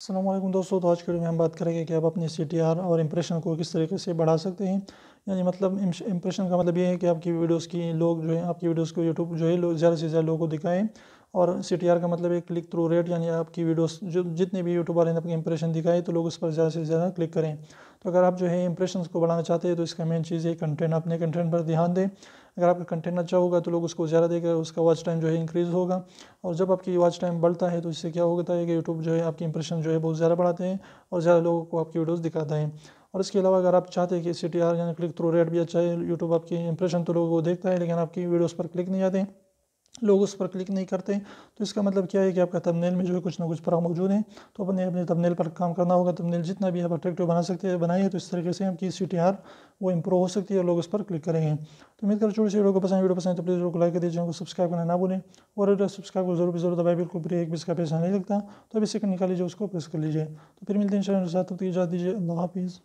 अस्सलाम वालेकुम दोस्तों। तो आज के वीडियो में हम बात करेंगे कि आप अपने CTR और इम्प्रेशन को किस तरीके से बढ़ा सकते हैं। यानी मतलब इम्प्रेशन का मतलब ये है कि आपकी वीडियोस की लोग जो है आपकी वीडियोस को यूट्यूब जो है लोग ज़्यादा से ज़्यादा लोगों को दिखाएं। और CTR का मतलब है क्लिक थ्रू रेट, यानी आपकी वीडियोस जो जितने भी यूट्यूब वाले ने अपने इंप्रेशन दिखाए तो लोग उस पर ज़्यादा से ज़्यादा क्लिक करें। तो अगर आप जो है इंप्रेशन को बढ़ाना चाहते हैं तो इसका मेन चीज़ है कंटेंट। अपने कंटेंट पर ध्यान दें। अगर आपका कंटेंट अच्छा होगा तो लोग उसको ज़्यादा देकर उसका वॉच टाइम जो है इंक्रीज़ होगा। और जब आपकी वॉच टाइम बढ़ता है तो इससे क्या होता है कि यूट्यूब जो है आपकी इंप्रेशन जो है बहुत ज़्यादा बढ़ाते हैं और ज़्यादा लोगों को आपकी वीडियोस दिखाता है। और इसके अलावा अगर आप चाहते हैं कि CTR यानी क्लिक थ्रू रेट भी अच्छा है, यूट्यूब आपकी इंप्रेशन तो लोगों को देखता है लेकिन आपकी वीडियोस पर क्लिक नहीं आते, लोग उस पर क्लिक नहीं करते, तो इसका मतलब क्या है कि आपका थंबनेल में जो है कुछ ना कुछ प्रॉब्लम मौजूद है। तो अपने अपने थंबनेल पर काम करना होगा। थंबनेल जितना भी आप अट्रैक्टिव बना सकते हैं बनाइए, तो इस तरीके से आपकी CTR वो इंप्रूव हो सकती है और लोग उस पर क्लिक करेंगे। तो उम्मीद करो छोटी सी वीडियो पसंद तो प्लीज़ वीडियो को लाइक कर दीजिए, चैनल को सब्सक्राइब करना ना भूलें। और अगर सब्सक्राइब को जरूर दबाए, बिल्कुल फ्री, एक भी इसका पैसा नहीं लगता। तो अभी सेकंड निकाल लीजिए, उसको प्रेस कर लीजिए। तो फिर मिलते हैं इंशाल्लाह, साथ इजाज़त दीजिए। अल्लाह हाफिज़।